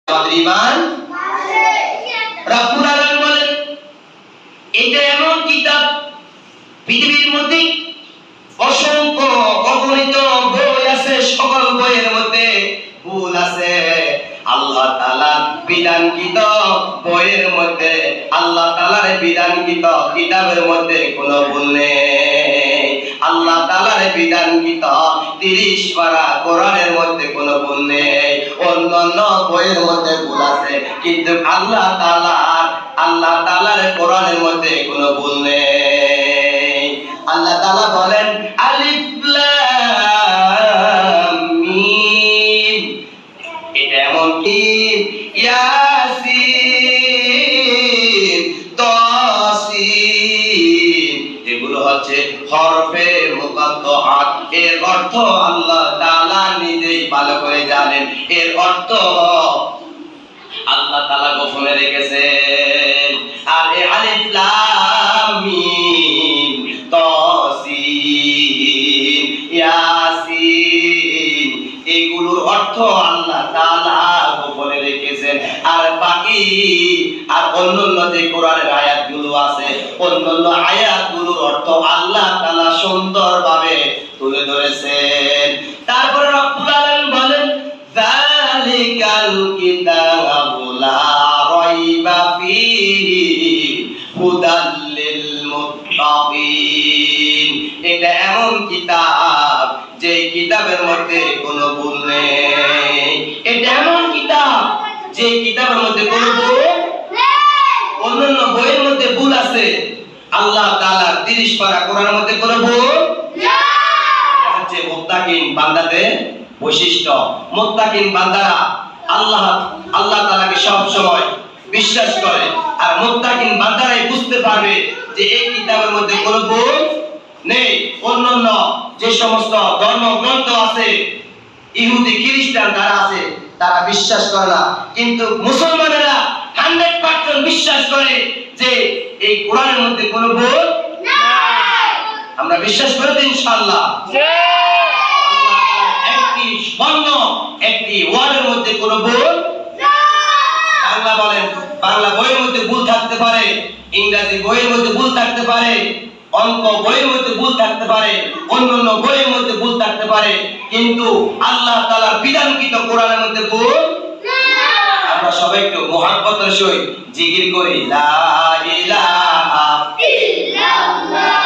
আমাদের ঈমান রব্বুল আলামিন বলেন এটা এমন কিতাব পৃথিবীর মধ্যে অসংখ্য অগণিত বই আছে, সকল বইয়ের মধ্যে ভুল আছে। আল্লাহ তাআলার বিধানকৃত বইয়ের মধ্যে, আল্লাহ তাআলার বিধানকৃত কিতাবের মধ্যে কোনো ভুল নেই। আল্লাহ তাআলার বিধানকৃত 30 পারা কোরআনের মধ্যে কোনো ভুল নেই। অন্যান্য বইয়ের মধ্যে ভুল আছে, কিন্তু আল্লাহ তাআলার কোরআনের মধ্যে কোনো ভুল নেই। আল্লাহ তাআলা বলেন আলিফ লাম মিম, এটা এমন কি ইয়াসিন তাসিন, এগুলো হচ্ছে হরফে মুকাত্তাআত। এর অর্থ আল্লাহ তাআলা নিজেই ভালো করে জানেন। এর অর্থ আল্লাহ তাআলা গোপনে রেখেছেন। আর এই আলিফ লাম মিম তাসিন ইয়াসিন, এগুলোর অর্থ আল্লাহ তাআলা গোপনে রেখেছেন। আর বাকি অন্যান্য যে কোরআনের আয়াতগুলো আছে, অন্যান্য আয়াতগুলোর অর্থ আল্লাহ তাআলা সুন্দরভাবে তুলে ধরেছেন। তারপরে রব্বুল আলামিন বলেন যালিকাল কিতাবু লা রাইবা ফীহি হুদাল লিল মুত্তাকিন, এটা এমন কিতাব যে কিতাবের মধ্যে কোনো ভুল নেই। এটা এমন কিতাব যে কিতাবের মধ্যে কোনো ভুল নেই। অন্যান্য বইয়ের মধ্যে ভুল আছে, আল্লাহ তাআলার 30 পারা কোরআনের মধ্যে কোনো ভুল নেই। এটা হচ্ছে মুত্তাকিন বান্দাদের বৈশিষ্ট্য। মুত্তাকিন বান্দারা আল্লাহ তাআলাকে সব সময় বিশ্বাস করে। আর মুত্তাকিন বান্দারাই বুঝতে পারবে যে এই কিতাবের মধ্যে কোনো ভুল নেই। অন্যান্য যে সমস্ত ধর্মগ্রন্থ আছে, ইহুদি খ্রিস্টান যারা আছে তারা বিশ্বাস করে না, কিন্তু মুসলমানেরা 100% বিশ্বাস করে যে এই কোরআনের মধ্যে কোনো ভুল নাই। আমরা বিশ্বাস করি তো ইনশাআল্লাহ? একটি বর্ণ, একটি ওয়ার্ডের মধ্যে কোনো ভুল নাই। বাংলা বলেন, বাংলা বইয়ের মধ্যে ভুল থাকতে পারে, ইংরেজি বইয়ের মধ্যে ভুল থাকতে পারে, অঙ্ক বইয়ের মধ্যে ভুল থাকতে পারে, অন্যান্য বইয়ের মধ্যে ভুল থাকতে পারে, কিন্তু আল্লাহ তাআলার বিধানকৃত কোরআনের মধ্যে ভুল নাই। আমরা সবাই একটু মুহাব্বতের সহিত জিকির করি লা ইলাহা ইল্লাল্লাহ।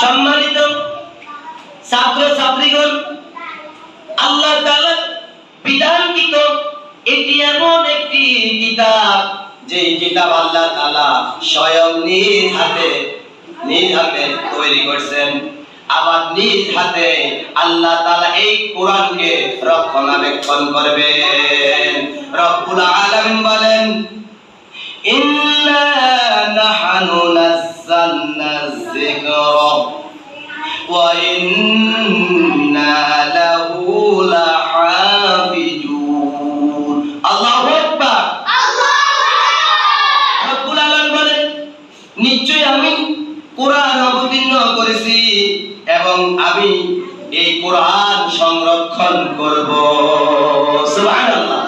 সম্মানিত ছাত্র ছাত্রীগণ, আল্লাহ তাআলার বিধানকৃত এটি এমন একটি কিতাব যে কিতাব আল্লাহ তাআলা স্বয়ং নিজ হাতে তৈরি করেছেন। আবার নিজ হাতে আল্লাহ তাআলা এই কোরআনকে রক্ষণাবেক্ষণ করবেন। রব্বুল আলামিন বলেন ইন্না নাহনু নাযালনা যিকরা ওয়া ইন্না লাহু লাহাফিজুন। আল্লাহু আকবার। রব্বুল আলামিন বলেন নিশ্চয় আমি কোরআন অবতীর্ণ করেছি এবং আমি এই কোরআন সংরক্ষণ সংরক্ষণ করব। সুবহানাল্লাহ।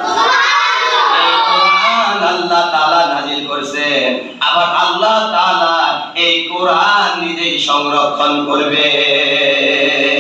এই কোরআন আল্লাহ তাআলা নাযিল করেছেন, আবার আল্লাহ তাআলা এই কোরআন নিজেই সংরক্ষণ করবে।